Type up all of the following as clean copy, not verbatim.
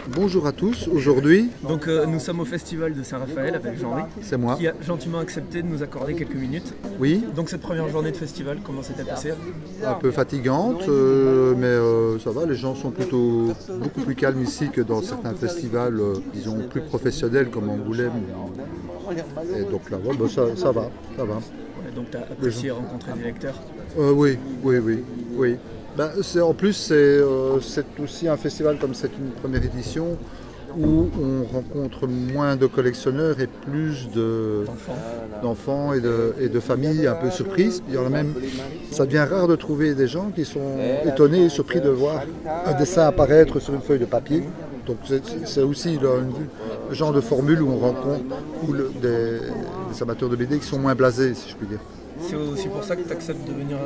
Bonjour à tous, aujourd'hui, Donc nous sommes au festival de Saint-Raphaël avec Jean-Louis, c'est moi. qui a gentiment accepté de nous accorder quelques minutes. Oui, Donc cette première journée de festival, comment s'était passé? un peu fatigante, mais ça va, les gens sont plutôt beaucoup plus calmes ici que dans certains festivals, disons, plus professionnels comme Angoulême. Et donc là, ouais, bah, ça va, ça va. Ouais, donc tu as apprécié rencontrer des lecteurs. Oui, oui, oui, oui. Ben, en plus, c'est aussi un festival comme c'est une première édition où on rencontre moins de collectionneurs et plus d'enfants et de familles un peu surprises. Il y en a même, ça devient rare de trouver des gens qui sont étonnés et surpris de voir un dessin apparaître sur une feuille de papier. Donc c'est aussi le genre de formule où on rencontre des amateurs de BD qui sont moins blasés, si je puis dire. C'est aussi pour ça que tu acceptes de venir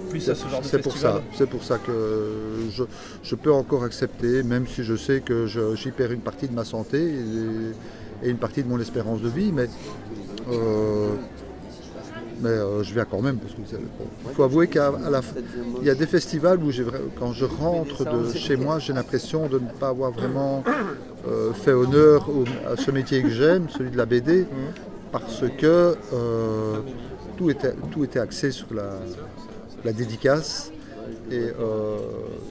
plus à ce genre de c'est festival. C'est pour ça que je peux encore accepter, même si je sais que j'y perds une partie de ma santé et une partie de mon espérance de vie, mais je viens quand même. Parce que il faut avouer qu'il y a des festivals où quand je rentre de chez moi, j'ai l'impression de ne pas avoir vraiment fait honneur à ce métier que j'aime, celui de la BD, parce que tout était axé sur la dédicace et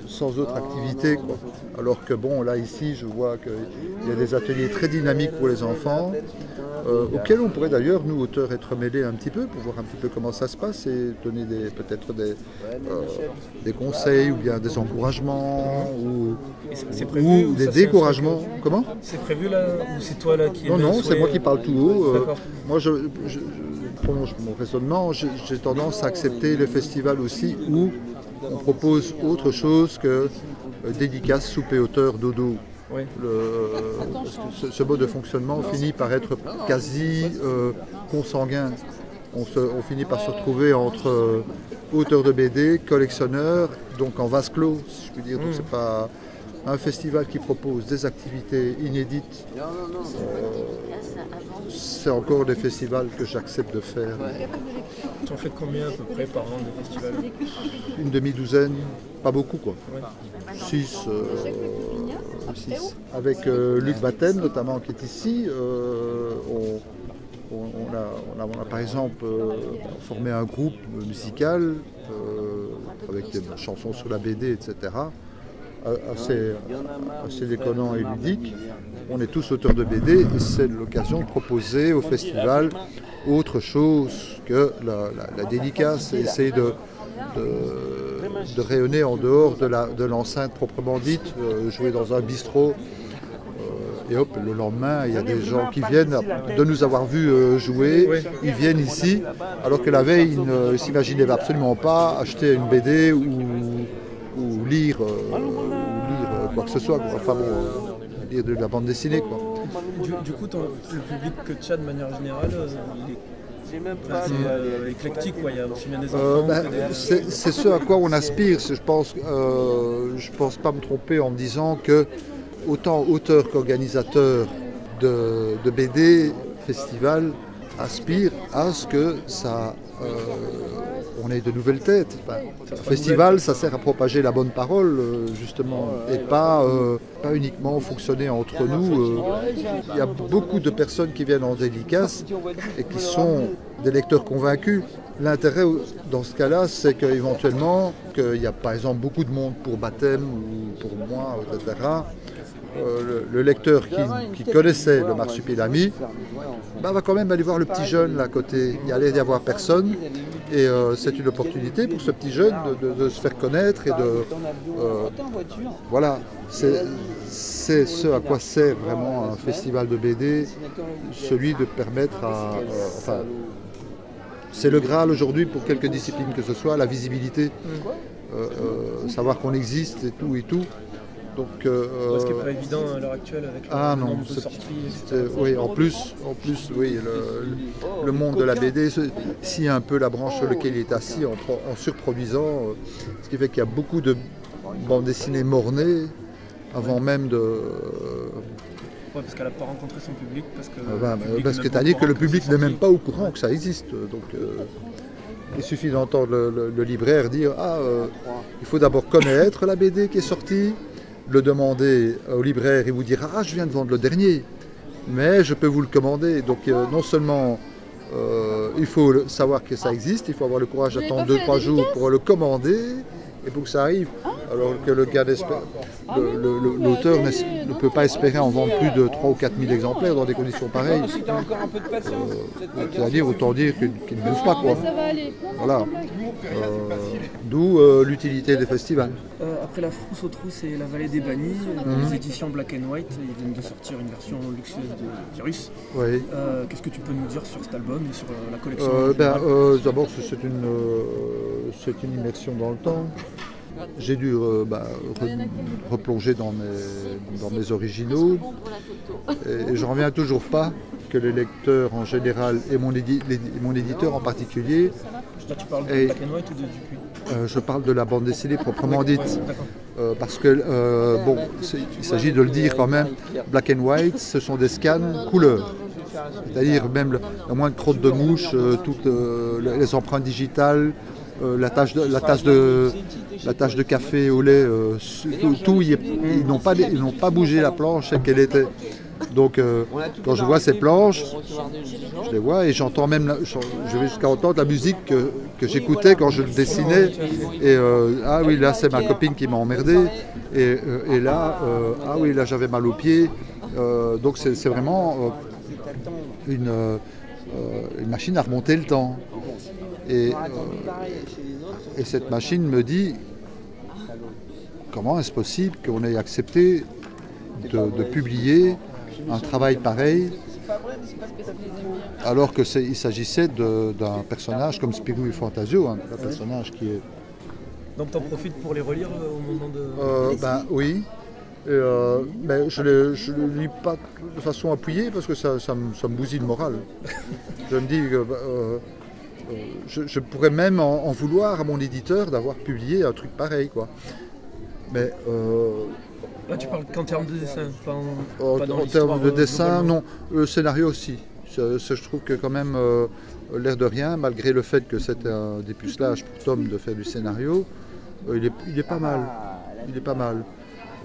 sans autre activité, quoi. Alors que bon, là ici je vois qu'il y a des ateliers très dynamiques pour les enfants auxquels on pourrait d'ailleurs, nous auteurs, être mêlés un petit peu pour voir un petit peu comment ça se passe et donner peut-être des conseils ou bien des encouragements ou des découragements. Comment? C'est prévu là ou c'est toi là qui... Non, c'est moi qui parle tout haut. D'accord. Moi je prolonge mon raisonnement, j'ai tendance à accepter le festival aussi où on propose autre chose que dédicace, souper, auteur, dodo. Oui. Parce que ce mode de fonctionnement finit par être quasi consanguin. On finit par se retrouver entre auteurs de BD, collectionneurs, donc en vase clos, si je puis dire. Donc c'est pas un festival qui propose des activités inédites. C'est encore des festivals que j'accepte de faire. Tu en fais combien à peu près par an de festival? Une demi-douzaine, pas beaucoup quoi. Ouais. 6. Avec Luc Batten notamment qui est ici, on a par exemple formé un groupe musical avec des chansons sur la BD, etc. Assez déconnant et ludique. On est tous auteurs de BD et c'est l'occasion de proposer au festival autre chose que la dédicace et essayer de rayonner en dehors de l'enceinte proprement dite, jouer dans un bistrot. Et hop, le lendemain, il y a des gens qui viennent de nous avoir vus jouer, ils viennent ici, alors que la veille, ils ne s'imaginaient absolument pas acheter une BD ou lire quoi que ce soit, quoi. Enfin bon, lire de la bande dessinée, quoi. Du coup, le public que tu as de manière générale, il est assez éclectique, quoi. Il y a aussi bien des enfants c'est ce à quoi on aspire. Je pense pas me tromper en me disant que autant auteurs qu'organisateurs de BD festival aspirent à ce que ça on ait de nouvelles têtes. Un festival, ça sert à propager la bonne parole, justement, et pas uniquement fonctionner entre nous. Il y a beaucoup de personnes qui viennent en dédicace et qui sont des lecteurs convaincus. L'intérêt dans ce cas-là, c'est qu'éventuellement, qu'il y a par exemple beaucoup de monde pour baptême ou pour moi, etc. Le lecteur qui connaissait le Marsupilami va quand même aller voir le petit jeune là à côté. Il allait y avoir personne et c'est une opportunité pour ce petit jeune de se faire connaître et voilà. C'est ce à quoi sert vraiment un festival de BD, celui de permettre c'est le Graal aujourd'hui pour quelques disciplines que ce soit, la visibilité, savoir qu'on existe et tout. Donc, ce qui n'est pas évident à l'heure actuelle avec le nombre de sorties, etc. Oui, en plus, oui, le monde de la BD, si un peu la branche sur laquelle il est assis en surproduisant, ce qui fait qu'il y a beaucoup de bandes dessinées mornées avant même de... Ouais, parce qu'elle n'a pas rencontré son public, parce que c'est-à-dire que le public n'est même pas au courant que ça existe. Donc, il suffit d'entendre le libraire dire il faut d'abord connaître la BD qui est sortie, le demander au libraire, il vous dira « Ah, je viens de vendre le dernier, mais je peux vous le commander ». Donc non seulement il faut savoir que ça existe, il faut avoir le courage d'attendre 2-3 jours pour le commander et pour que ça arrive. Alors que l'auteur ne peut pas espérer en vendre plus de 3 ou 4 000 exemplaires dans des conditions pareilles. C'est-à-dire, autant dire qu'il ne bouge pas, quoi. Voilà. D'où l'utilité des festivals. Après La Frousse aux Trousses et La Vallée des Bannis, les éditions Black and White, ils viennent de sortir une version luxueuse de Virus. Oui. Qu'est-ce que tu peux nous dire sur cet album et sur la collection? D'abord, c'est une immersion dans le temps. J'ai dû replonger dans mes originaux et je ne reviens toujours pas que le lecteur en général et mon éditeur en particulier. Là, tu parles de Black and White ou de Dupuis? Je parle de la bande dessinée proprement dite. Parce que, il s'agit de le dire quand même, Black and White, ce sont des scans couleurs. C'est-à-dire même la moindre crotte de mouche, toutes les empreintes digitales, la tache de café au lait, tout ils n'ont pas bougé la planche telle qu'elle était. Donc quand je vois ces planches, je les vois et j'entends même, je vais jusqu'à entendre la musique que j'écoutais quand je le dessinais. Et ah oui, là c'est ma copine qui m'a emmerdé. Et là, ah oui, là j'avais mal aux pieds. Donc c'est vraiment une machine à remonter le temps. Et cette machine me dit comment est-ce possible qu'on ait accepté de publier un travail pareil alors qu'il s'agissait d'un personnage comme Spirou et Fantasio, un personnage qui est... Donc tu en profites pour les relire au moment de... Oui, mais je ne le lis pas de façon appuyée parce que ça me bousille le moral. Je me dis que je pourrais même en vouloir à mon éditeur d'avoir publié un truc pareil, quoi. Mais là, tu parles qu'en termes de dessin, pas en termes de dessin, non. Le scénario aussi. Je trouve que quand même, l'air de rien, malgré le fait que c'était un dépucelage pour Tom de faire du scénario, il est pas mal. Il est pas mal.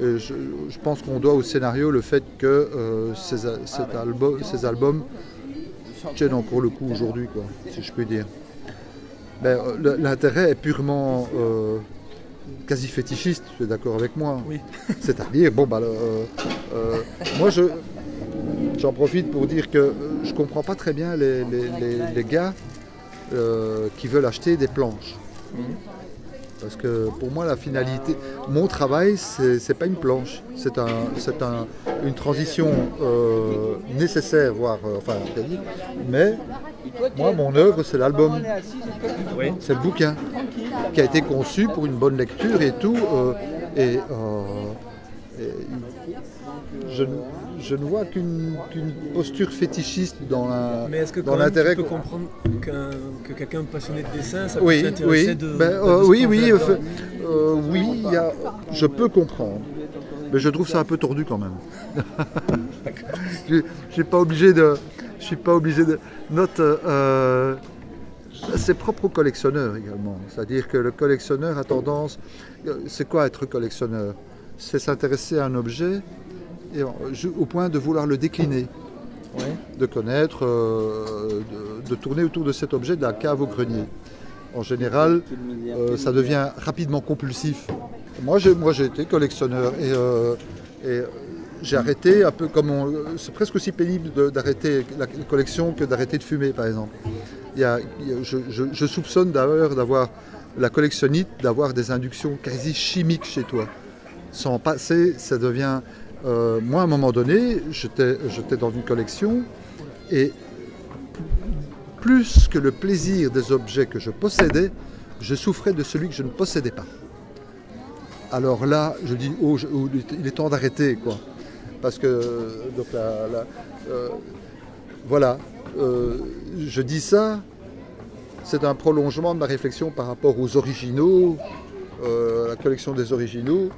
Et je pense qu'on doit au scénario le fait que ces albums tiennent encore le coup aujourd'hui, quoi, si je puis dire. L'intérêt est purement quasi fétichiste, tu es d'accord avec moi? Oui. C'est-à-dire, moi j'en profite pour dire que je comprends pas très bien les gars qui veulent acheter des planches. Parce que pour moi la finalité, mon travail c'est pas une planche, c'est une transition nécessaire, voire mais moi mon œuvre c'est l'album, c'est le bouquin qui a été conçu pour une bonne lecture et tout, je ne vois qu'une posture fétichiste dans l'intérêt. Mais est-ce que tu peux comprendre que quelqu'un passionné de dessin, ça peut s'intéresser oui, je peux comprendre. Mais je trouve ça un peu tordu quand même. Je suis pas obligé de note. C'est propre au collectionneur également. C'est-à-dire que le collectionneur a tendance. C'est quoi être collectionneur? C'est s'intéresser à un objet et au point de vouloir le décliner. Ouais. De connaître, de tourner autour de cet objet de la cave au grenier. En général, ça devient rapidement compulsif. Moi j'ai été collectionneur et j'ai arrêté un peu comme c'est presque aussi pénible d'arrêter la collection que d'arrêter de fumer, par exemple. Je soupçonne d'ailleurs d'avoir la collectionnite, d'avoir des inductions quasi chimiques chez toi. Sans passer, ça devient... moi, à un moment donné, j'étais dans une collection et plus que le plaisir des objets que je possédais, je souffrais de celui que je ne possédais pas. Alors là, je dis, il est temps d'arrêter, quoi. Parce que, donc voilà, je dis ça, c'est un prolongement de ma réflexion par rapport aux originaux, la collection des originaux.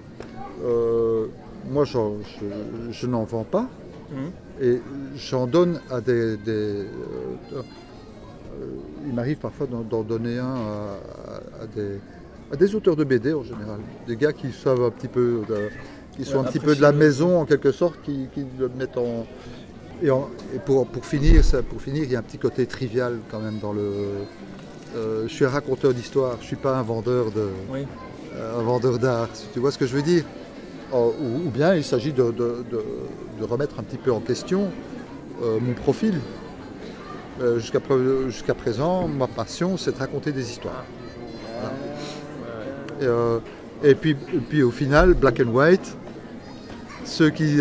Moi, je n'en vends pas et j'en donne à il m'arrive parfois d'en donner un à des auteurs de BD en général, des gars qui savent un petit peu, qui sont un petit peu de la maison en quelque sorte, qui le mettent en... Et pour finir, il y a un petit côté trivial quand même dans le... je suis un raconteur d'histoire, je ne suis pas un vendeur d'art, tu vois ce que je veux dire? Ou bien il s'agit de remettre un petit peu en question mon profil. Jusqu'à présent, ma passion, c'est de raconter des histoires. Voilà. Et puis au final, black and white, ceux qui...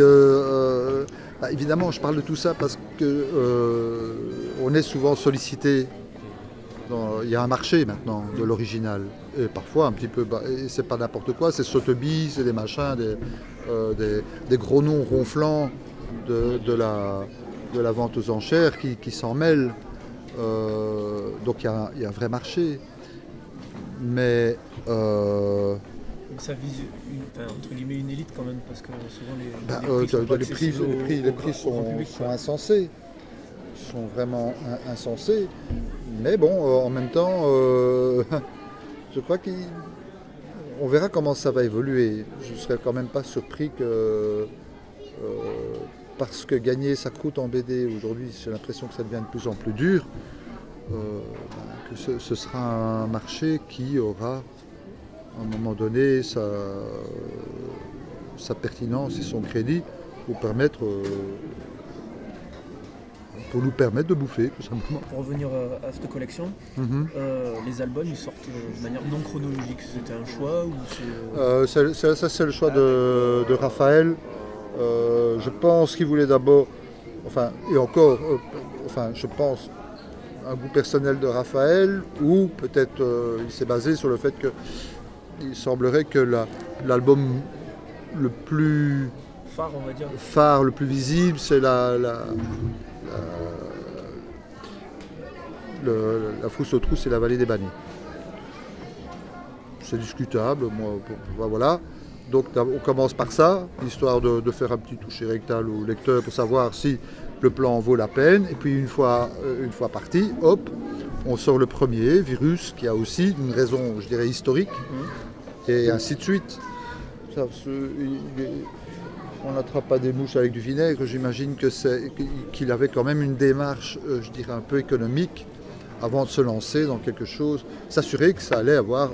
évidemment, je parle de tout ça parce qu'on est souvent sollicité. Il y a un marché maintenant de l'original. Et parfois un petit peu... et c'est pas n'importe quoi, c'est Sotheby's, c'est des machins, des gros noms ronflants de la vente aux enchères qui s'en mêlent. Donc il y a un vrai marché. Mais... ça vise entre guillemets une élite quand même, parce que souvent les prix sont insensés. Sont vraiment insensés. Mais bon, en même temps, je crois qu'on verra comment ça va évoluer. Je ne serais quand même pas surpris que... parce que gagner sa croûte en BD aujourd'hui, j'ai l'impression que ça devient de plus en plus dur, que ce sera un marché qui aura, à un moment donné, sa pertinence et son crédit pour nous permettre de bouffer, tout simplement. Pour revenir à cette collection, les albums ils sortent de manière non chronologique. C'était un choix ou ça c'est le choix de Raphaël. Je pense qu'il voulait d'abord, je pense, un goût personnel de Raphaël, ou peut-être il s'est basé sur le fait qu'il semblerait que l'album le plus phare, on va dire, le plus visible, c'est la Frousse aux trousses et la vallée des bannis. C'est discutable, voilà. Donc on commence par ça, histoire de faire un petit toucher rectal au lecteur pour savoir si le plan vaut la peine. Et puis une fois parti, hop, on sort le premier, Virus, qui a aussi une raison, je dirais, historique, et ainsi de suite. On n'attrape pas des mouches avec du vinaigre, j'imagine qu'il avait quand même une démarche, je dirais, un peu économique avant de se lancer dans quelque chose, s'assurer que ça allait avoir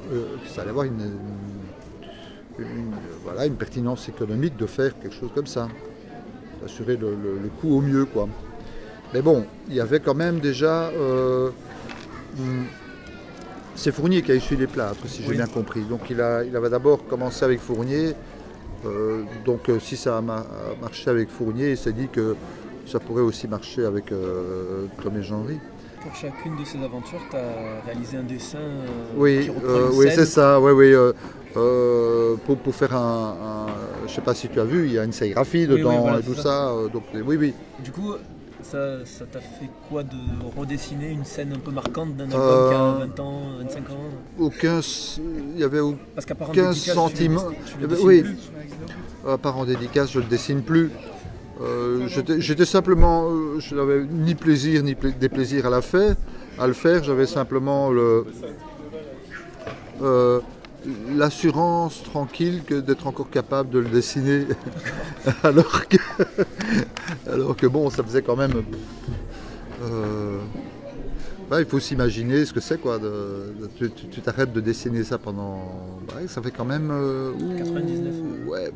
une pertinence économique de faire quelque chose comme ça, s'assurer le coût au mieux, quoi. Mais bon, il y avait quand même déjà... c'est Fournier qui a essuyé les plâtres, si j'ai bien compris. Donc il avait d'abord commencé avec Fournier. Donc si ça a marché avec Fournier, il s'est dit que ça pourrait aussi marcher avec Tom et Jean-Henri. Pour chacune de ces aventures, tu as réalisé un dessin qui reprend une scène. C'est ça, pour faire je ne sais pas si tu as vu, il y a une sérigraphie dedans, voilà, et tout ça. Donc, oui. Du coup, ça t'a fait quoi de redessiner une scène un peu marquante d'un album qui a 20 ans, 25 ans? Il n'y avait aucun sentiment. À part en dédicace, je ne le dessine plus. J'étais simplement, je n'avais ni plaisir ni déplaisir à le faire. J'avais simplement l'assurance tranquille d'être encore capable de le dessiner, alors que bon, ça faisait quand même... il faut s'imaginer ce que c'est, quoi. Tu t'arrêtes de dessiner ça pendant... ça fait quand même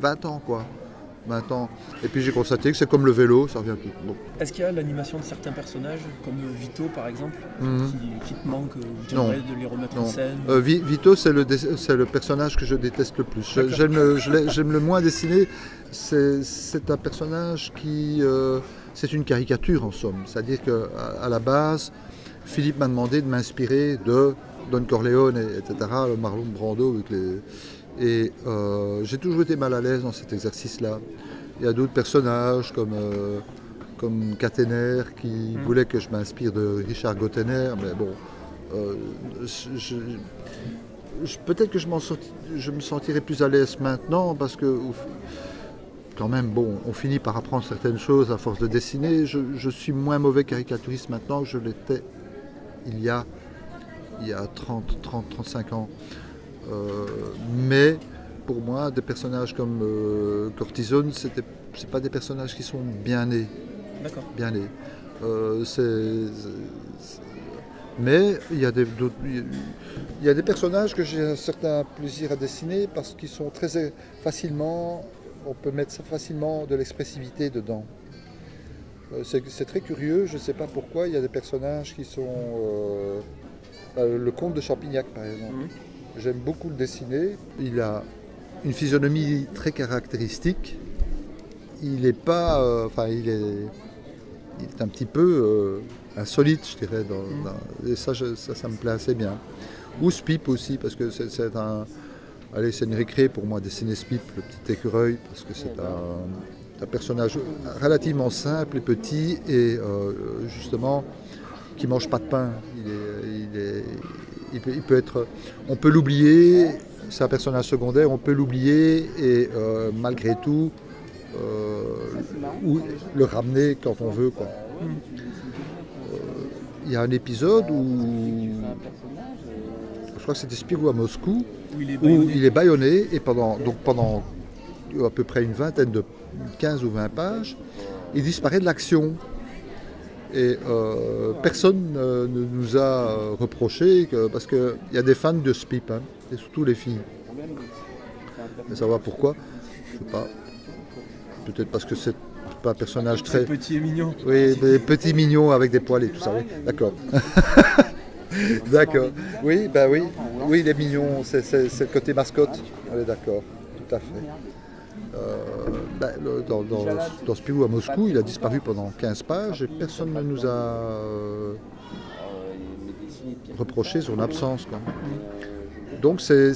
20 ans, quoi. 20 ans. Et puis j'ai constaté que c'est comme le vélo, ça revient tout. Bon. Est-ce qu'il y a l'animation de certains personnages, comme Vito par exemple, qui te manque, ou tu aimerais de les remettre en scène? Vito, c'est le personnage que je déteste le plus. J'aime le moins dessiner. C'est un personnage qui... c'est une caricature en somme. C'est-à-dire qu'à la base, Philippe m'a demandé de m'inspirer de Don Corleone, etc., le Marlon Brando avec les... Et j'ai toujours été mal à l'aise dans cet exercice-là. Il y a d'autres personnages comme Catener qui voulait que je m'inspire de Richard Gottener, mais bon, peut-être que je me sentirais plus à l'aise maintenant parce que quand même, bon, on finit par apprendre certaines choses à force de dessiner. Je suis moins mauvais caricaturiste maintenant que je l'étais il y a 30-35 ans. Mais pour moi, des personnages comme Cortisone, c'est pas des personnages qui sont bien nés. D'accord. Bien nés. Mais il y a des personnages que j'ai un certain plaisir à dessiner parce qu'ils sont très facilement, on peut mettre facilement de l'expressivité dedans. C'est très curieux, je ne sais pas pourquoi, il y a des personnages qui sont... le comte de Champignac par exemple. J'aime beaucoup le dessiner. Il a une physionomie très caractéristique. Il est pas... il est un petit peu insolite, je dirais. Et ça me plaît assez bien. Ou Spip aussi, parce que c'est une récré pour moi, dessiner Spip, le petit écureuil, parce que c'est un personnage relativement simple et petit, et justement, qui ne mange pas de pain. Il peut être... On peut l'oublier, c'est un personnage secondaire, on peut l'oublier, et malgré tout, ou le ramener quand on veut, quoi. Il y a un épisode où je crois que c'était Spirou à Moscou, où il est bâillonné, et pendant à peu près une vingtaine de 15 ou 20 pages, il disparaît de l'action. Et personne ne nous a reproché, parce qu'il y a des fans de Spip, hein, et surtout les filles. Et savoir pourquoi, je ne sais pas. Peut-être parce que c'est pas un personnage très... petit et mignon. Oui, mais petit mignon avec des poils et tout ça. Oui. D'accord. D'accord. Oui, oui. Oui, il est mignon. C'est le côté mascotte. Oui, d'accord. Tout à fait. Dans Spirou à Moscou, il a disparu pendant 15 pages et personne ne nous a reproché son absence, quoi. Donc c'est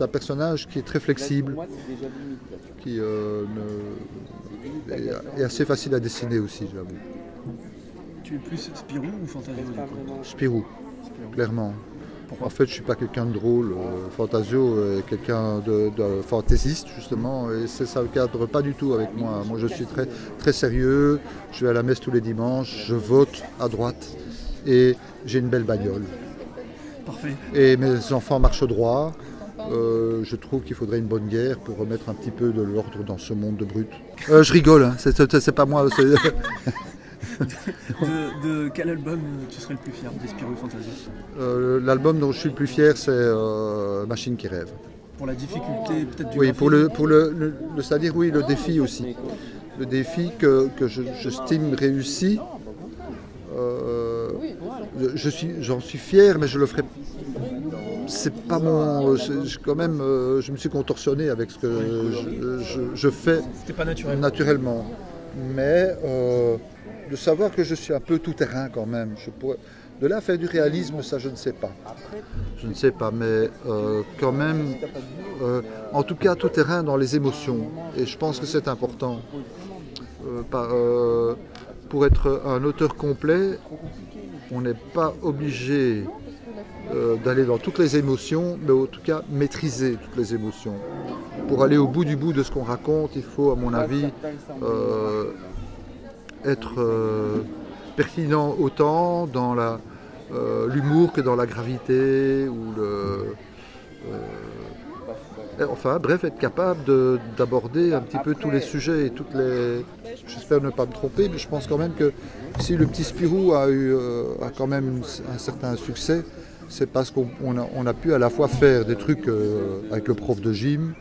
un personnage qui est très flexible, qui est assez facile à dessiner aussi, j'avoue. Tu es plus Spirou ou Fantasio? Spirou, clairement. Pourquoi? En fait, je ne suis pas quelqu'un de drôle. Fantasio est quelqu'un de fantaisiste, justement, et ça ne cadre pas du tout avec moi. Moi, je suis très, très sérieux, je vais à la messe tous les dimanches, je vote à droite, et j'ai une belle bagnole. Parfait. Et mes enfants marchent droit. Je trouve qu'il faudrait une bonne guerre pour remettre un petit peu de l'ordre dans ce monde de brutes. Je rigole, hein, c'est pas moi. De quel album tu serais le plus fier, des Spirou Fantasio? L'album dont je suis le plus fier, c'est Machine qui rêve. Pour la difficulté peut-être du Oui, graphisme. pour c'est-à-dire oui, le défi aussi. Le défi que j'estime réussi. J'en suis fier, mais je le ferai. C'est pas mon. Quand même, je me suis contorsionné avec ce que je fais. C'était pas naturellement. Mais de savoir que je suis un peu tout-terrain quand même. De là à faire du réalisme, ça je ne sais pas. Je ne sais pas, mais quand même, en tout cas tout-terrain dans les émotions. Et je pense que c'est important. Pour être un auteur complet, on n'est pas obligé d'aller dans toutes les émotions, mais en tout cas maîtriser toutes les émotions. Pour aller au bout du bout de ce qu'on raconte, il faut, à mon avis, être pertinent autant dans l'humour que dans la gravité ou enfin bref, être capable d'aborder un petit peu tous les sujets et toutes les... J'espère ne pas me tromper, mais je pense quand même que si le petit Spirou a quand même un certain succès, c'est parce qu'on a pu à la fois faire des trucs avec le prof de gym,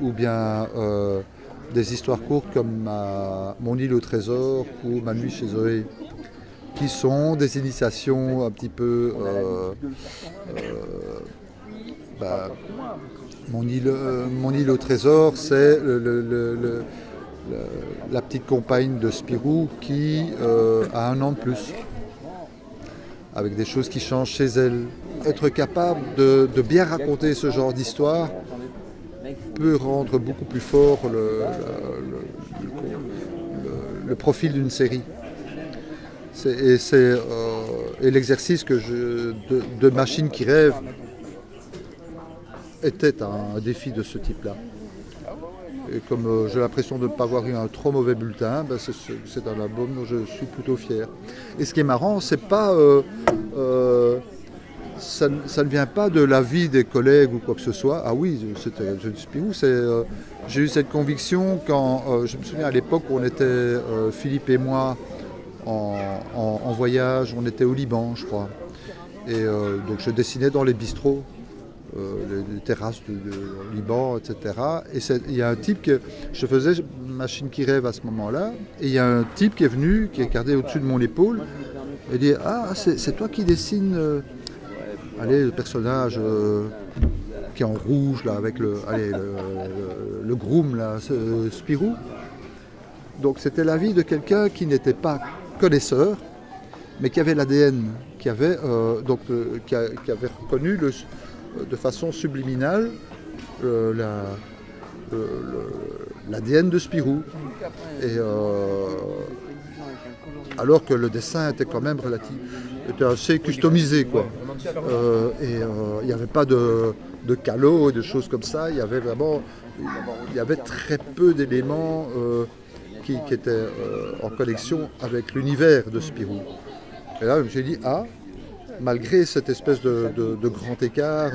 ou bien des histoires courtes comme Mon île au trésor ou Ma nuit chez Zoé, qui sont des initiations un petit peu... Mon île au trésor, c'est la petite compagne de Spirou qui a 1 an de plus, avec des choses qui changent chez elle. Être capable de bien raconter ce genre d'histoire peut rendre beaucoup plus fort le profil d'une série. Et l'exercice de Machine qui rêve était un défi de ce type-là. Et comme j'ai l'impression de ne pas avoir eu un trop mauvais bulletin, c'est un album dont je suis plutôt fier. Et ce qui est marrant, c'est pas ça ne vient pas de l'avis des collègues ou quoi que ce soit. Ah oui, c'était Spirou. J'ai eu cette conviction quand, je me souviens à l'époque où on était, Philippe et moi, en voyage, on était au Liban, je crois. Et donc je dessinais dans les bistrots, les terrasses du Liban, etc. Et il y a un type que je faisais Machine qui rêve à ce moment-là, et il y a un type qui est venu, qui est regardé au-dessus de mon épaule, et dit ah c'est toi qui dessines le personnage qui est en rouge là avec le groom là, Spirou. Donc c'était l'avis de quelqu'un qui n'était pas connaisseur, mais qui avait l'ADN, qui avait reconnu de façon subliminale l'ADN de Spirou. Et alors que le dessin était quand même était assez customisé, quoi. Et il n'y avait pas de calots et de choses comme ça. Il y avait très peu d'éléments qui étaient en connexion avec l'univers de Spirou. Et là, je me suis dit, malgré cette espèce de grand écart,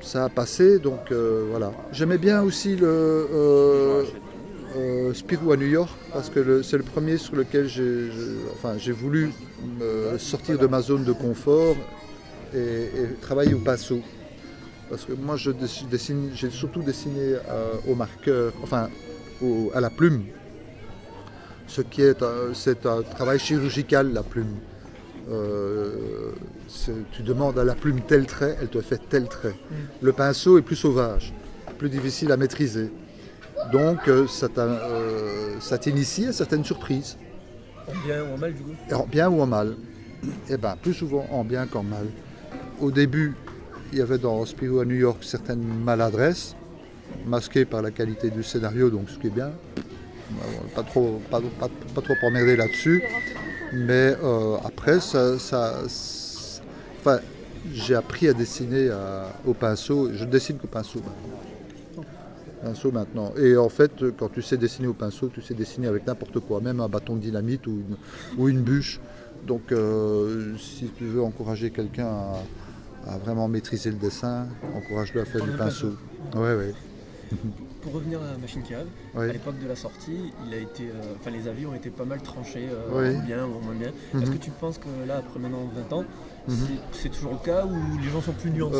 ça a passé, donc voilà. J'aimais bien aussi Spirou à New York, parce que c'est le premier sur lequel j'ai voulu sortir de ma zone de confort et travailler au pinceau. Parce que moi, j'ai surtout dessiné au marqueur, à la plume. C'est un travail chirurgical, la plume. Tu demandes à la plume tel trait, elle te fait tel trait. Le pinceau est plus sauvage, plus difficile à maîtriser. Donc ça t'initie à certaines surprises. En bien ou en mal, du coup? En bien ou en mal. Eh bien, plus souvent en bien qu'en mal. Au début, il y avait dans Spirou à New York certaines maladresses, masquées par la qualité du scénario, donc ce qui est bien. Pas trop emmerder là-dessus. Mais après, j'ai appris à dessiner au pinceau. Je dessine qu'au pinceau maintenant. Et en fait, quand tu sais dessiner au pinceau, tu sais dessiner avec n'importe quoi, même un bâton de dynamite ou une bûche. Donc, si tu veux encourager quelqu'un à vraiment maîtriser le dessin, encourage-le à faire du pinceau. Ouais. Pour revenir à Machine qui rêve, à l'époque de la sortie, les avis ont été pas mal tranchés, en bien ou en moins bien. Est-ce que tu penses que là, après maintenant 20 ans, c'est toujours le cas ou les gens sont plus nuancés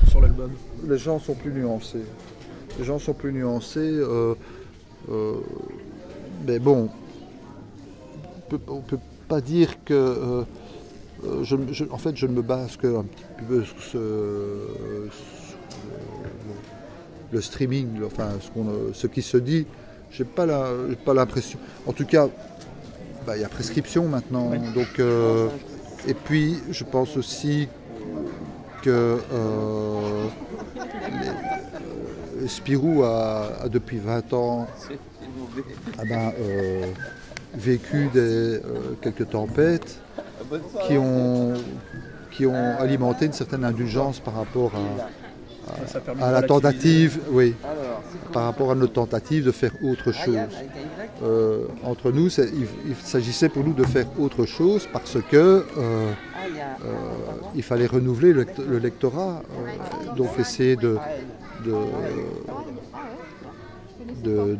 sur l'album? Les gens sont plus nuancés. Mais bon, on peut pas dire que... je ne me base qu'un petit peu sur le streaming, ce qui se dit. J'ai pas l'impression. En tout cas, il y a prescription maintenant. Ouais. Donc, et puis, je pense aussi que Spirou a depuis 20 ans vécu quelques tempêtes qui ont alimenté une certaine indulgence par rapport à la tentative, par rapport à notre tentative de faire autre chose. Entre nous, il s'agissait pour nous de faire autre chose parce que il fallait renouveler le lectorat, donc essayer de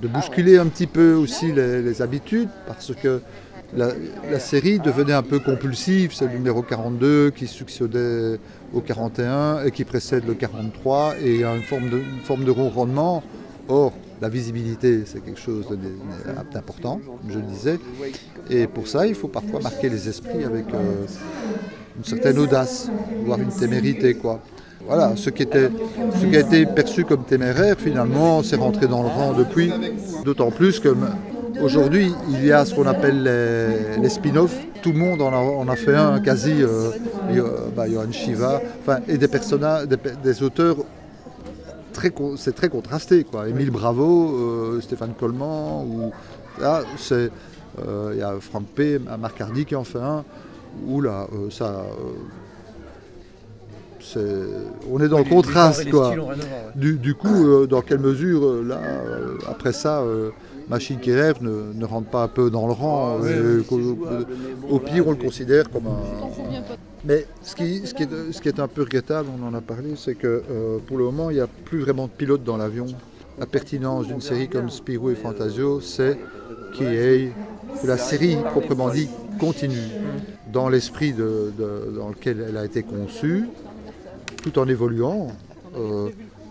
bousculer un petit peu aussi les habitudes, parce que la série devenait un peu compulsive. C'est le numéro 42 qui succédait au 41 et qui précède le 43, et il y a une forme de ronronnement. Or, la visibilité, c'est quelque chose d'important, comme je le disais, et pour ça, il faut parfois marquer les esprits avec une certaine audace, voire une témérité, quoi. Voilà, ce qui a été perçu comme téméraire, finalement, c'est rentré dans le rang depuis, d'autant plus que aujourd'hui, il y a ce qu'on appelle les spin-offs. Tout le monde en a fait un, quasi. Johan Shiva, et des personnages, des auteurs, c'est très contrasté, quoi. Émile Bravo, Stéphane Coleman, il y a Franck P, Marc Hardy qui en fait un, où là, on est dans le contraste, quoi. Du coup, dans quelle mesure, là, après ça, Machine qui rêve ne rentre pas un peu dans le rang. Au pire, on le considère comme un... Mais ce qui est un peu regrettable, on en a parlé, c'est que pour le moment, il n'y a plus vraiment de pilote dans l'avion. La pertinence d'une série comme Spirou et Fantasio, c'est que la série, proprement dit, continue dans l'esprit dans lequel elle a été conçue, tout en évoluant.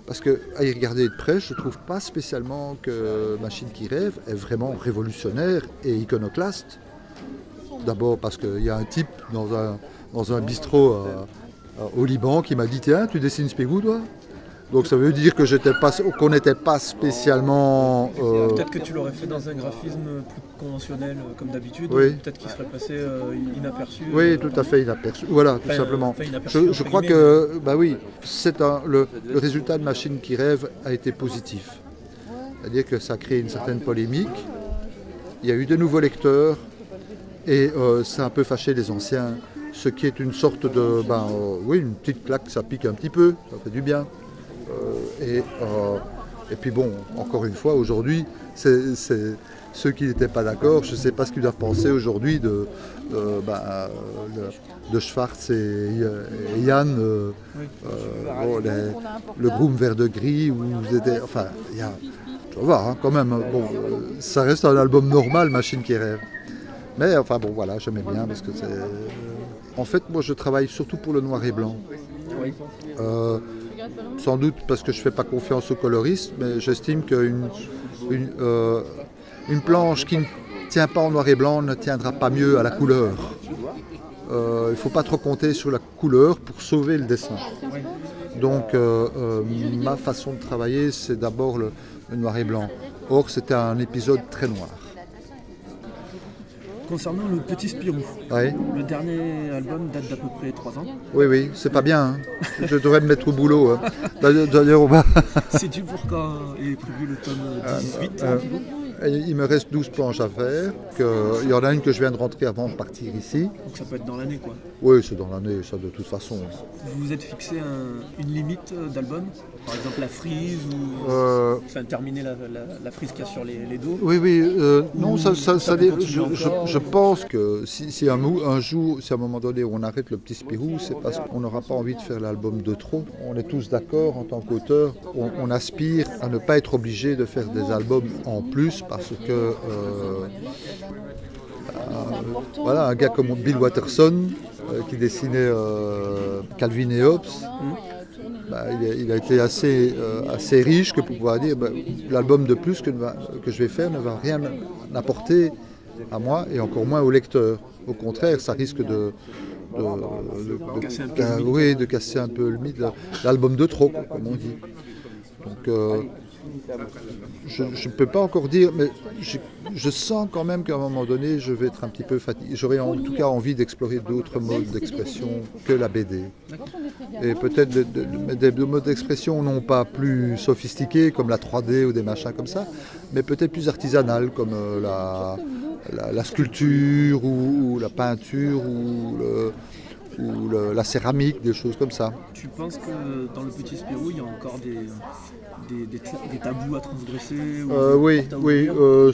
Parce qu'à y regarder de près, je ne trouve pas spécialement que Machine qui rêve est vraiment révolutionnaire et iconoclaste. D'abord parce qu'il y a un type dans un bistrot au Liban qui m'a dit « Tiens, tu dessines Spirou, toi ?» Donc ça veut dire qu'on n'était pas spécialement... Peut-être que tu l'aurais fait dans un graphisme plus conventionnel comme d'habitude, oui. Peut-être qu'il serait passé inaperçu. Oui, tout à fait inaperçu. Voilà, tout simplement. Je crois que oui, le résultat de Machine qui rêve a été positif. C'est-à-dire que ça a créé une certaine polémique. Il y a eu de nouveaux lecteurs et ça a un peu fâché les anciens. Ce qui est une sorte de... une petite claque, ça pique un petit peu, ça fait du bien. Et puis bon, encore une fois, aujourd'hui, c'est ceux qui n'étaient pas d'accord, je ne sais pas ce qu'ils doivent penser aujourd'hui de Schwartz et Yann, le groom vert de gris, où vous étiez, enfin, ça va quand même, bon, ça reste un album normal, Machine qui rêve. Mais enfin bon, voilà, j'aimais bien parce que c'est... En fait, moi je travaille surtout pour le noir et blanc. Oui. Sans doute parce que je ne fais pas confiance aux coloristes, mais j'estime qu'une planche qui ne tient pas en noir et blanc ne tiendra pas mieux à la couleur. Il ne faut pas trop compter sur la couleur pour sauver le dessin. Donc ma façon de travailler, c'est d'abord le noir et blanc. Or, c'était un épisode très noir. Concernant le Petit Spirou, le dernier album date d'à peu près 3 ans. Oui, c'est pas bien. Hein. Je devrais me mettre au boulot. Hein. D'ailleurs, Sais-tu pour quand est prévu le tome 18 il me reste 12 planches à faire. Il y en a une que je viens de rentrer avant de partir ici. Donc ça peut être dans l'année, quoi. Oui, c'est dans l'année, ça de toute façon. Vous vous êtes fixé une limite d'album? Par exemple la frise ou terminer la frise qu'il y a sur les dos? Oui, non, je pense que si à un moment donné on arrête le Petit Spirou, c'est parce qu'on n'aura pas envie de faire l'album de trop. On est tous d'accord en tant qu'auteur, on aspire à ne pas être obligé de faire des albums en plus parce que voilà, un gars comme Bill Watterson qui dessinait Calvin et Hobbes, il a été assez riche que pour pouvoir dire l'album de plus que je vais faire ne va rien apporter à moi et encore moins au lecteur. Au contraire, ça risque de casser un peu le mythe, l'album de trop, comme on dit. Donc je ne peux pas encore dire, mais je sens quand même qu'à un moment donné, je vais être un petit peu fatigué. J'aurais en tout cas envie d'explorer d'autres modes d'expression que la BD. Et peut-être des modes d'expression non pas plus sophistiqués comme la 3D ou des machins comme ça, mais peut-être plus artisanales comme la sculpture ou la peinture ou la céramique, des choses comme ça. Tu penses que dans le Petit Spirou, il y a encore des tabous à transgresser Oui,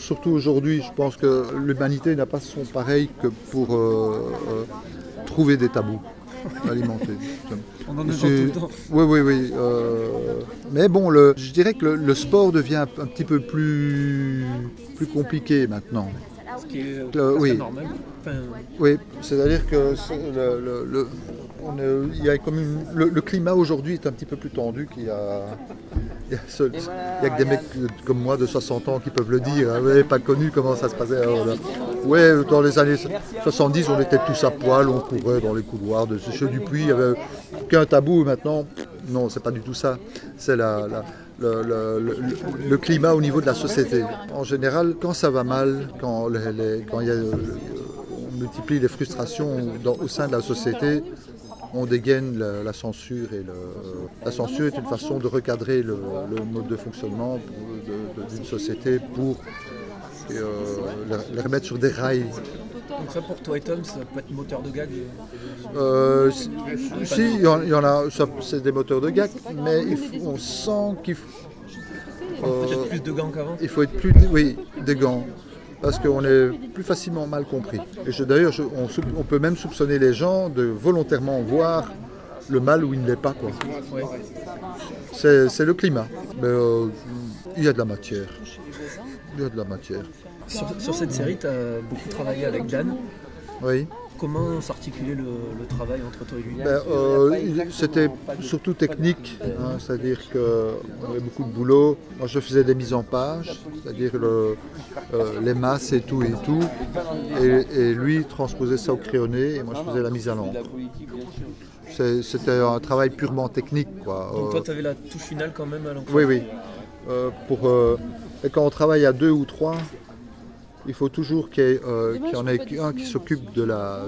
surtout aujourd'hui, je pense que l'humanité n'a pas son pareil que pour trouver des tabous alimentés. On en invente tout le temps. Oui. Mais bon, je dirais que le sport devient un petit peu plus compliqué maintenant. Ce qui est normal. Oui, c'est-à-dire que il y a comme le climat aujourd'hui est un petit peu plus tendu qu'il y a. Il y a que des mecs comme moi de 60 ans qui peuvent le dire. Hein, pas connu comment ça se passait. Dans les années 70, on était tous à poil, on courait dans les couloirs de Chez Dupuis, il n'y avait aucun tabou. Maintenant, non, c'est pas du tout ça. C'est le climat au niveau de la société. En général, quand ça va mal, quand on multiplie les frustrations au sein de la société, on dégaine la censure. Et la censure est une façon de recadrer le mode de fonctionnement d'une société pour les remettre sur des rails. Donc ça pour toi, Tom, ça peut être moteur de gag Si, il y en a, c'est des moteurs de gag, mais on sent Peut-être plus de gants qu'avant. Il faut être plus, oui, des gants. Parce qu'on est plus facilement mal compris. Et d'ailleurs, on peut même soupçonner les gens de volontairement voir le mal où il ne l'est pas, quoi. Ouais. C'est le climat. Mais il y a de la matière. Il y a de la matière. Sur cette série, tu as beaucoup travaillé avec Dan. Oui. Comment s'articulait le travail entre toi et lui? C'était surtout technique, hein, c'est-à-dire qu'on avait beaucoup de boulot. Moi, je faisais des mises en page, c'est-à-dire les masses et tout. Et lui transposait ça au crayonné et moi, je faisais la mise à l'encre. C'était un travail purement technique, quoi. Donc toi, tu avais la touche finale quand même à l'encre? Oui, oui. Et quand on travaille à 2 ou 3, il faut toujours qu'il y en ait un qui s'occupe de la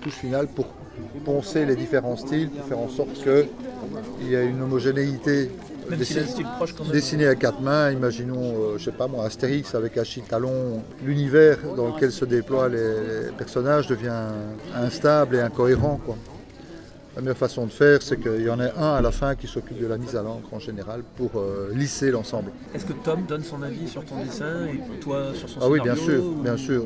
touche finale pour poncer les différents styles, pour faire en sorte qu'il y ait une homogénéité dessinée à 4 mains. Imaginons, je sais pas moi, Astérix avec Achille Talon. L'univers dans lequel se déploient les personnages devient instable et incohérent, quoi. La meilleure façon de faire, c'est qu'il y en ait un à la fin qui s'occupe de la mise à l'encre en général pour lisser l'ensemble. Est-ce que Tom donne son avis sur ton dessin et toi sur son scénario? Ah oui, bien sûr.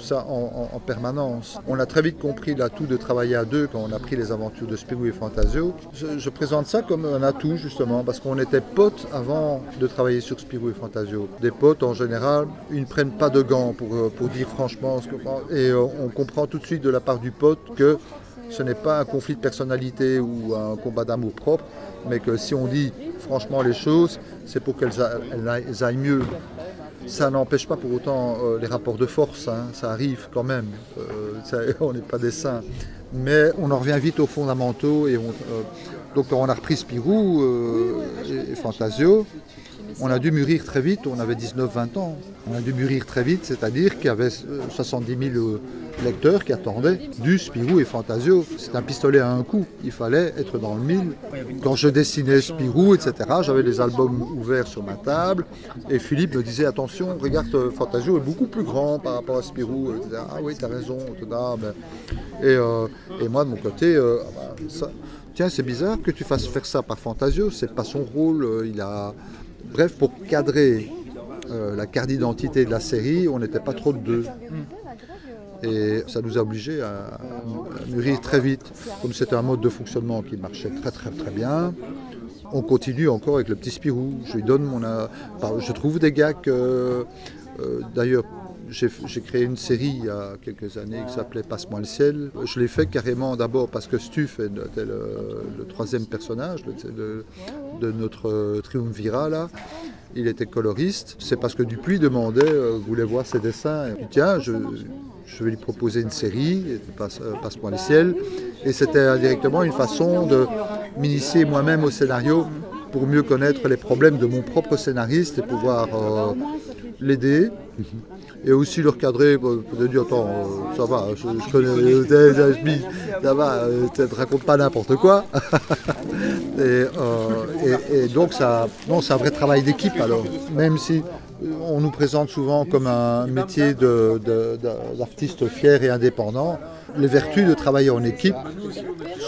Ça en permanence. On a très vite compris l'atout de travailler à deux quand on a pris les aventures de Spirou et Fantasio. Je présente ça comme un atout justement parce qu'on était potes avant de travailler sur Spirou et Fantasio. Des potes en général, ils ne prennent pas de gants pour dire franchement ce que... Et on comprend tout de suite de la part du pote que ce n'est pas un conflit de personnalité ou un combat d'amour propre, mais que si on dit franchement les choses, c'est pour qu'elles aillent mieux. Ça n'empêche pas pour autant les rapports de force, hein, ça arrive quand même, on n'est pas des saints. Mais on en revient vite aux fondamentaux, et donc quand on a repris Spirou et Fantasio, on a dû mûrir très vite, on avait 19-20 ans, on a dû mûrir très vite, c'est-à-dire qu'il y avait 70 000 lecteurs qui attendaient du Spirou et Fantasio. C'est un pistolet à un coup, il fallait être dans le mille. Quand je dessinais Spirou, etc., j'avais les albums ouverts sur ma table, et Philippe me disait, attention, regarde, Fantasio est beaucoup plus grand par rapport à Spirou. Ah oui, t'as raison, et moi de mon côté, tiens, c'est bizarre que tu fasses faire ça par Fantasio, c'est pas son rôle, Bref, pour cadrer la carte d'identité de la série, on n'était pas trop de deux. Et ça nous a obligés à mûrir très vite. Comme c'était un mode de fonctionnement qui marchait très très très bien, on continue encore avec le petit Spirou. Je lui donne je trouve des gars que... D'ailleurs, j'ai créé une série il y a quelques années qui s'appelait Passe-moi le ciel. Je l'ai fait carrément d'abord parce que Stuf était le troisième personnage de notre triumvirat là. Il était coloriste. C'est parce que Dupuis demandait, voulait voir ses dessins. Et puis, tiens, je vais lui proposer une série, Passe-moi le ciel. Et c'était indirectement une façon de m'initier moi-même au scénario pour mieux connaître les problèmes de mon propre scénariste et pouvoir l'aider. Et aussi le recadrer, pour dire, attends, ça va, je connais, ça va, tu ne racontes pas n'importe quoi. et donc, c'est un vrai travail d'équipe alors, même si on nous présente souvent comme un métier d'artiste fier et indépendant. Les vertus de travailler en équipe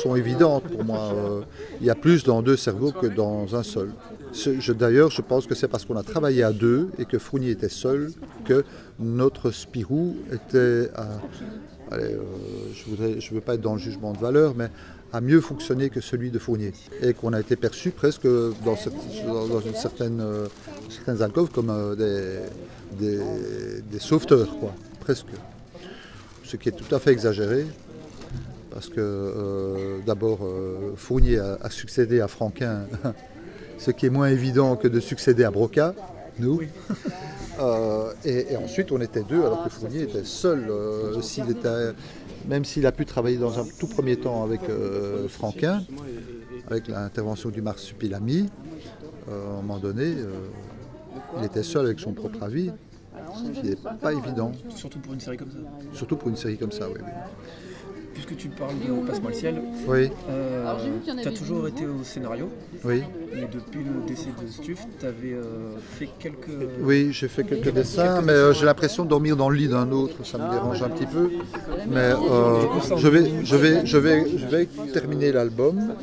sont évidentes pour moi. Il y a plus dans deux cerveaux que dans un seul. D'ailleurs, je pense que c'est parce qu'on a travaillé à deux et que Fournier était seul que notre Spirou était, je ne veux pas être dans le jugement de valeur, mais a mieux fonctionné que celui de Fournier. Et qu'on a été perçu presque dans certaines alcôves comme des sauveteurs, quoi, presque. Ce qui est tout à fait exagéré, parce que d'abord, Fournier a succédé à Franquin, ce qui est moins évident que de succéder à Broca, nous. Oui. Et ensuite, on était deux, alors que Fournier était seul. Même s'il a pu travailler dans un tout premier temps avec Franquin, avec l'intervention du marsupilami, à un moment donné, il était seul avec son propre avis, ce qui n'est pas évident. Surtout pour une série comme ça. Surtout pour une série comme ça, oui. Puisque tu parles de Passe-moi le ciel, oui. Tu as toujours été au scénario. Oui. Mais depuis le décès de Stuf, tu avais fait quelques... Oui, j'ai fait quelques dessins, mais j'ai l'impression de dormir dans le lit d'un autre, ça me dérange un petit peu. Mais je vais terminer l'album.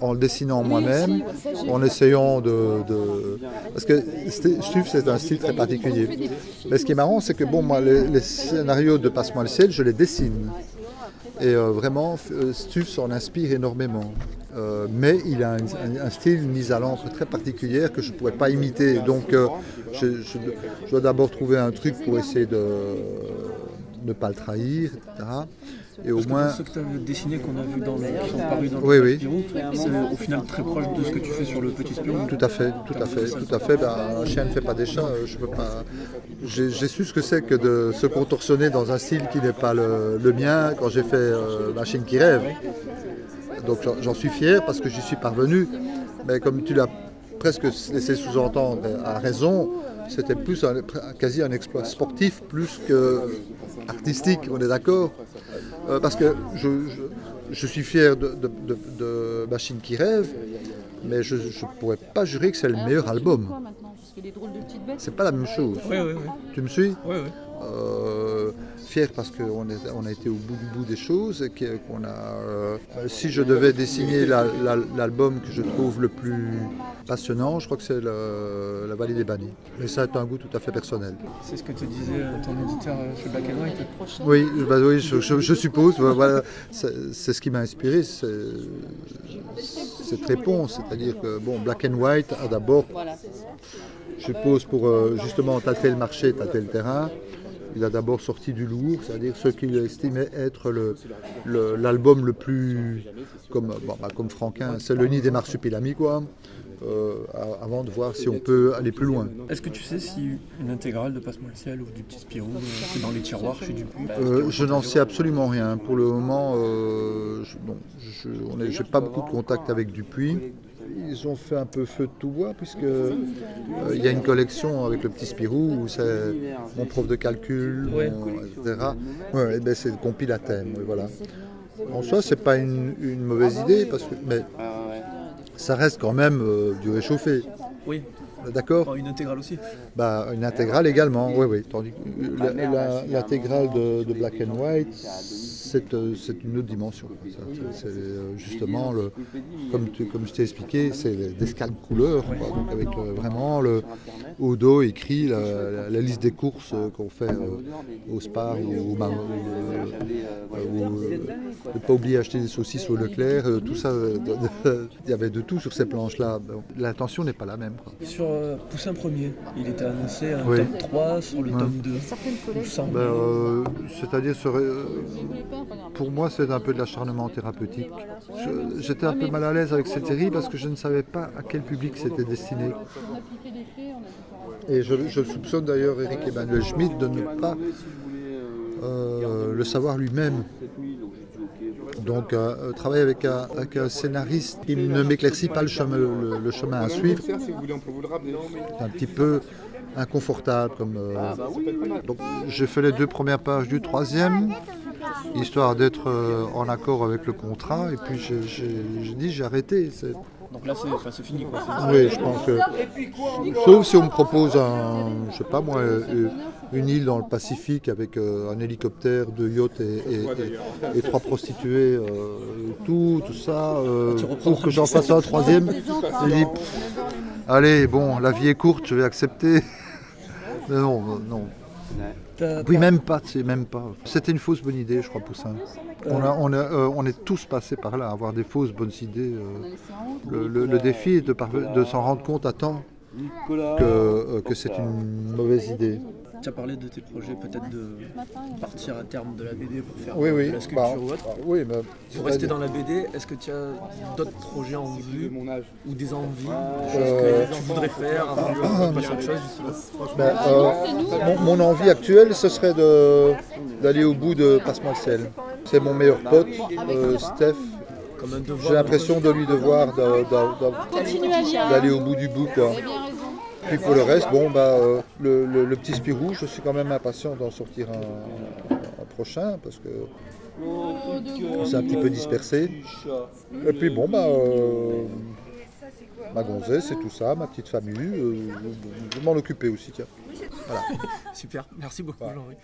en le dessinant moi-même, en essayant Parce que Stuf, c'est un style très particulier. Mais ce qui est marrant, c'est que bon, moi, les scénarios de Passe-moi le ciel, je les dessine. Et vraiment, Stuf s'en inspire énormément. Mais il a un style, une mise à l'encre très particulière que je ne pourrais pas imiter. Donc je dois d'abord trouver un truc pour essayer de ne pas le trahir, etc. Et au moins... ceux que tu as dessinés qu'on a vus qui sont parus dans le oui, Spirou, c'est au final très proche de ce que tu fais sur le Petit Spirou. Tout à fait. Un chien ne fait pas des chats, je peux pas... J'ai su ce que c'est que de se contorsionner dans un style qui n'est pas le mien quand j'ai fait Machine qui rêve. Donc j'en suis fier parce que j'y suis parvenu. Mais comme tu l'as presque laissé sous-entendre à raison, c'était plus quasi un exploit sportif plus que artistique, on est d'accord. Parce que je suis fier de Machine qui rêve, mais je ne pourrais pas jurer que c'est le meilleur album. C'est pas la même chose. Oui. Tu me suis? Oui. Fier parce qu'on a été au bout des choses et qu'on a. Si je devais dessiner l'album que je trouve le plus passionnant, je crois que c'est La Vallée des Bannis. Mais ça a un goût tout à fait personnel. C'est ce que te disait ton éditeur chez Black & White. Oui, je suppose. Voilà, c'est ce qui m'a inspiré. Cette réponse, c'est-à-dire que Black & White a d'abord, je suppose, pour justement tâter le marché, tâter le terrain. Il a d'abord sorti du lourd, c'est-à-dire ce qu'il estimait être l'album le plus, comme Franquin, c'est le nid des marsupilamis, quoi, avant de voir si on peut aller plus loin. Est-ce que tu sais si une intégrale de Passe-moi le ciel ou du Petit Spirou c'est dans les tiroirs chez Dupuis? Je n'en sais absolument rien. Pour le moment, je n'ai pas beaucoup de contact avec Dupuis. Ils ont fait un peu feu de tout bois puisque il y a une collection avec le Petit Spirou où c'est mon prof de calcul, etc. C'est le compile à thème. Voilà. En soi, c'est pas une mauvaise idée mais ça reste quand même du réchauffé. Oui. D'accord. Une intégrale aussi. Une intégrale également. Oui. Tandis que l'intégrale de Black & White, c'est une autre dimension. C'est justement, comme je t'ai expliqué, c'est l'escalpe couleur, donc avec vraiment au dos écrit la liste des courses qu'on fait au Spar ou ne pas oublier d'acheter des saucisses au Leclerc, tout ça, il y avait de tout sur ces planches-là. L'intention n'est pas la même. Sur Poussin Premier, il était annoncé un tome 3 sur le tome 2. C'est-à-dire, pour moi, c'est un peu de l'acharnement thérapeutique. J'étais un peu mal à l'aise avec cette série parce que je ne savais pas à quel public c'était destiné. Et je soupçonne d'ailleurs Eric Emmanuel Schmitt de ne pas le savoir lui-même. Donc travailler avec un scénariste qui ne m'éclaircit pas le chemin à suivre, c'est un petit peu inconfortable. Donc j'ai fait les 2 premières pages du 3e, histoire d'être en accord avec le contrat, et puis j'ai dit j'ai arrêté. Donc là c'est fini quoi. Oui, je pense que. Sauf si on me propose une île dans le Pacifique avec un hélicoptère, 2 yachts et 3 prostituées, tout ça, pour que j'en fasse un 3e. J'ai dit, allez, la vie est courte, je vais accepter. Mais non. Puis même pas. C'était une fausse bonne idée, je crois, Poussin. On est tous passés par là, avoir des fausses bonnes idées. Le défi est de s'en rendre compte à temps que c'est une mauvaise idée. Tu as parlé de tes projets, peut-être de partir à terme de la BD pour faire de la sculpture ou autre. Pour rester dans la BD, est-ce que tu as d'autres projets en vue ou des envies, des choses que tu voudrais faire avant de passer à autre chose? Mon envie actuelle, ce serait d'aller au bout de Passe-moi le ciel. C'est mon meilleur pote, Steph. J'ai l'impression de lui devoir d'aller au bout du bout, quoi. Puis pour le reste, le Petit Spirou, je suis quand même impatient d'en sortir un prochain parce que c'est un petit peu dispersé. Et puis ma gonzesse, c'est tout ça, ma petite famille, je vais m'en occuper aussi, tiens. Voilà. Super, merci beaucoup Jean-Louis.